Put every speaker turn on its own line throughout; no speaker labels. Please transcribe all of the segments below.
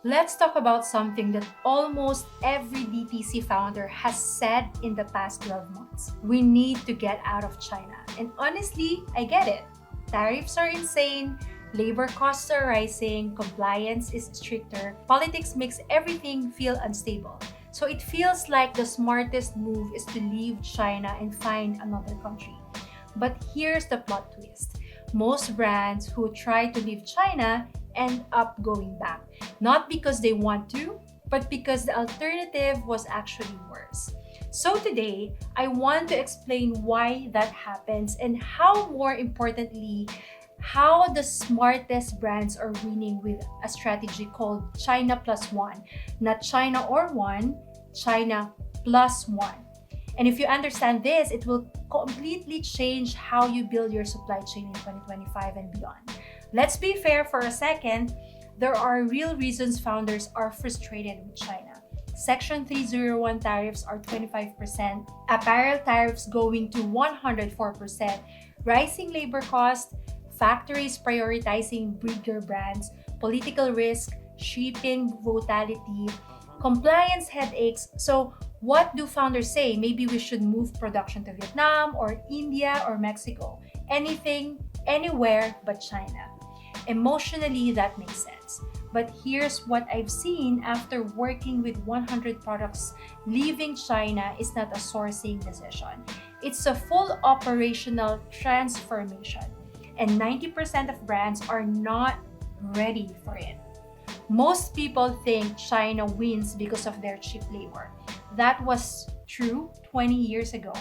Let's talk about something that almost every DTC founder has said in the past 12 months. We need to get out of China. And honestly, I get it. Tariffs are insane, labor costs are rising, compliance is stricter, politics makes everything feel unstable. So it feels like the smartest move is to leave China and find another country. But here's the plot twist. Most brands who try to leave China end up going back, not because they want to, but because the alternative was actually worse. So today, I want to explain why that happens and how, more importantly, how the smartest brands are winning with a strategy called China plus one. Not China or one, China plus one. And if you understand this, it will completely change how you build your supply chain in 2025 and beyond. Let's be fair for a second. There are real reasons founders are frustrated with China. Section 301 tariffs are 25%, apparel tariffs going to 104%, rising labor costs, factories prioritizing bigger brands, political risk, shipping volatility, compliance headaches. So, what do founders say? Maybe we should move production to Vietnam or India or Mexico. Anything, anywhere but China. Emotionally, that makes sense. But here's what I've seen after working with 100 products. Leaving China is not a sourcing decision, it's a full operational transformation. And 90% of brands are not ready for it. Most people think China wins because of their cheap labor. That was true 20 years ago.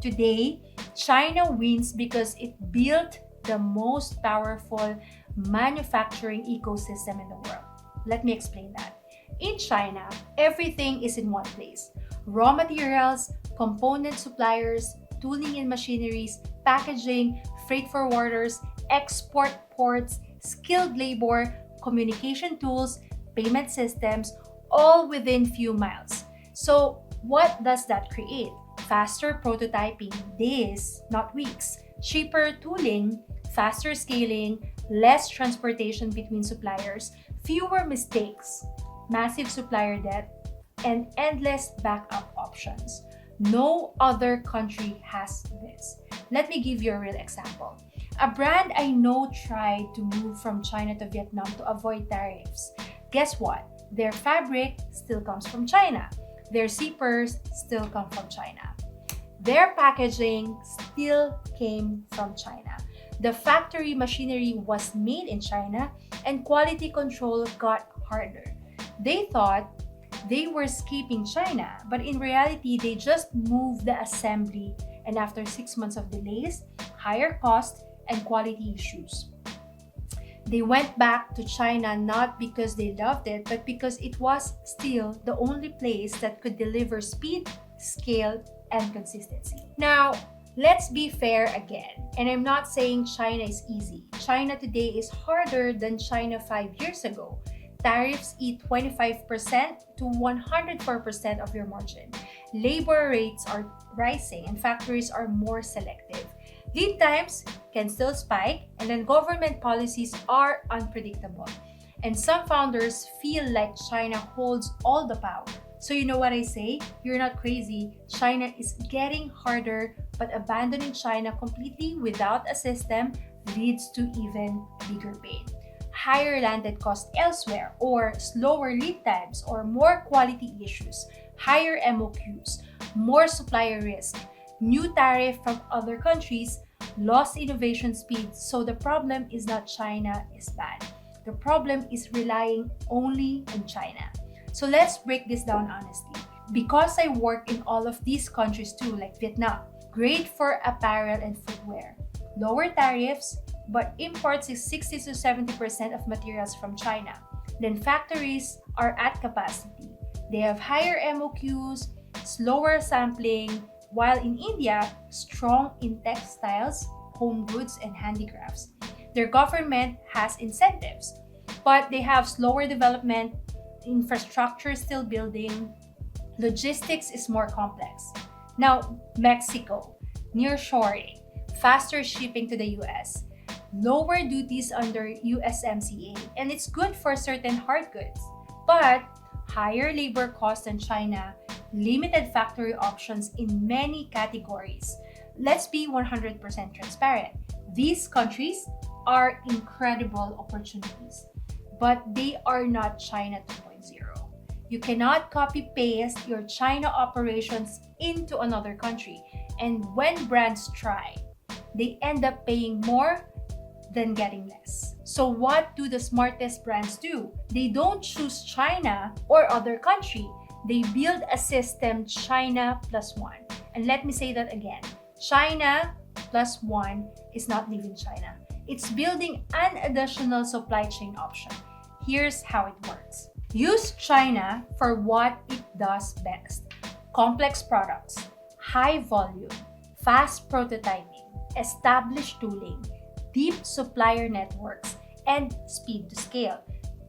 Today, China wins because it built the most powerful manufacturing ecosystem in the world. Let me explain that. In China, everything is in one place. Raw materials, component suppliers, tooling and machineries, packaging, freight forwarders, export ports, skilled labor, communication tools, payment systems, all within few miles. So, what does that create? Faster prototyping, days, not weeks, cheaper tooling, faster scaling, less transportation between suppliers, fewer mistakes, massive supplier debt, and endless backup options. No other country has this. Let me give you a real example. A brand I know tried to move from China to Vietnam to avoid tariffs. Guess what? Their fabric still comes from China. Their zippers still come from China. Their packaging still came from China. The factory machinery was made in China and quality control got harder. They thought they were escaping China, but in reality, they just moved the assembly, and after 6 months of delays, higher cost, and quality issues, they went back to China not because they loved it, but because it was still the only place that could deliver speed, scale, and consistency. Now, let's be fair again. And I'm not saying China is easy. China today is harder than China 5 years ago. Tariffs eat 25% to 104% of your margin. Labor rates are rising and factories are more selective. Lead times can still spike, and then government policies are unpredictable. And some founders feel like China holds all the power. So, you know what I say? You're not crazy. China is getting harder, but abandoning China completely without a system leads to even bigger pain. Higher landed costs elsewhere, or slower lead times, or more quality issues, higher MOQs, more supplier risk, new tariff from other countries, lost innovation speed. So the problem is not China is bad. The problem is relying only on China. So let's break this down honestly. Because I work in all of these countries too, like Vietnam, great for apparel and footwear. Lower tariffs, but imports is 60 to 70% of materials from China. Then factories are at capacity. They have higher MOQs, slower sampling, while in India, strong in textiles, home goods, and handicrafts. Their government has incentives, but they have slower development, infrastructure still building, logistics is more complex. Now, Mexico, nearshoring, faster shipping to the US, lower duties under USMCA, and it's good for certain hard goods. But higher labor costs in China, limited factory options in many categories. Let's be 100% transparent. These countries are incredible opportunities, but they are not China 2.0. You cannot copy-paste your China operations into another country. And when brands try, they end up paying more than getting less. So what do the smartest brands do? They don't choose China or other country. They build a system China plus one. And let me say that again. China plus one is not leaving China. It's building an additional supply chain option. Here's how it works. Use China for what it does best. Complex products, high volume, fast prototyping, established tooling, deep supplier networks, and speed to scale.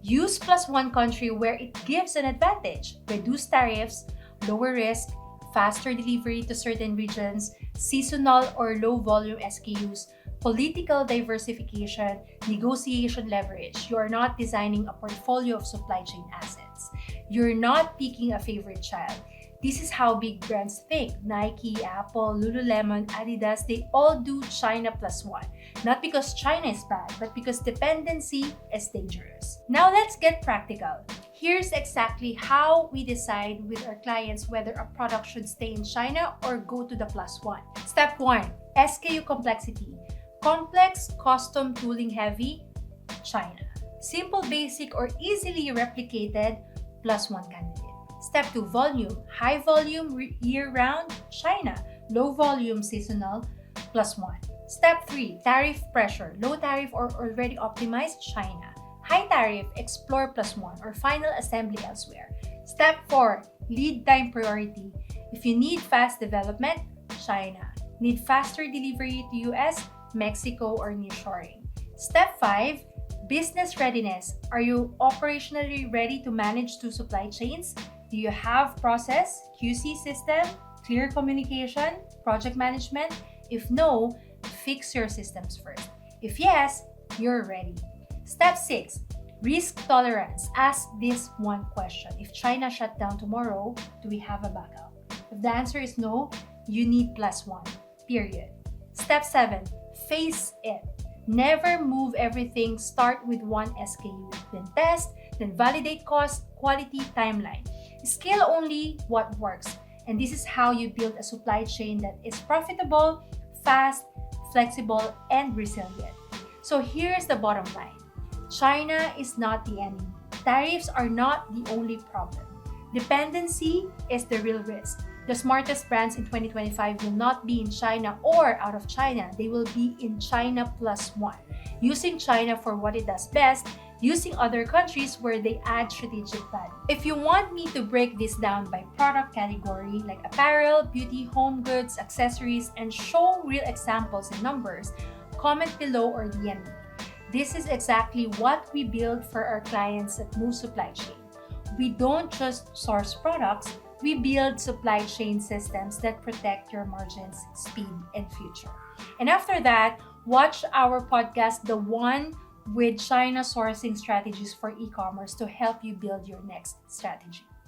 Use plus one country where it gives an advantage. Reduce tariffs, lower risk, faster delivery to certain regions, seasonal or low volume SKUs, political diversification, negotiation leverage. You are not designing a portfolio of supply chain assets. You're not picking a favorite child. This is how big brands think. Nike, Apple, Lululemon, Adidas, they all do China plus one. Not because China is bad, but because dependency is dangerous. Now let's get practical. Here's exactly how we decide with our clients whether a product should stay in China or go to the plus one. Step 1, SKU complexity. Complex, custom, tooling heavy, China. Simple, basic, or easily replicated, plus one candidate. Step 2, volume. High volume, year-round, China. Low volume, seasonal, plus one. Step 3, tariff pressure. Low tariff or already optimized, China. High tariff, explore plus one or final assembly elsewhere. Step 4, lead time priority. If you need fast development, China. Need faster delivery to US, Mexico, or nearshoring. Step 5, business readiness. Are you operationally ready to manage two supply chains? Do you have process, QC system, clear communication, project management? If no, fix your systems first. If yes, you're ready. Step 6, risk tolerance. Ask this one question. If China shut down tomorrow, do we have a backup? If the answer is no, you need plus one, period. Step 7, face it. Never move everything. Start with one SKU, then test, then validate cost, quality, timeline. Scale only what works. And this is how you build a supply chain that is profitable, fast, flexible, and resilient. So here's the bottom line. China is not the enemy. Tariffs are not the only problem. Dependency is the real risk. The smartest brands in 2025 will not be in China or out of China. They will be in China plus one, using China for what it does best, using other countries where they add strategic value. If you want me to break this down by product category like apparel, beauty, home goods, accessories, and show real examples and numbers, comment below or DM me. This is exactly what we build for our clients at Move Supply Chain. We don't just source products, we build supply chain systems that protect your margins, speed, and future. And after that, watch our podcast, The One with China Sourcing Strategies for E-commerce, to help you build your next strategy.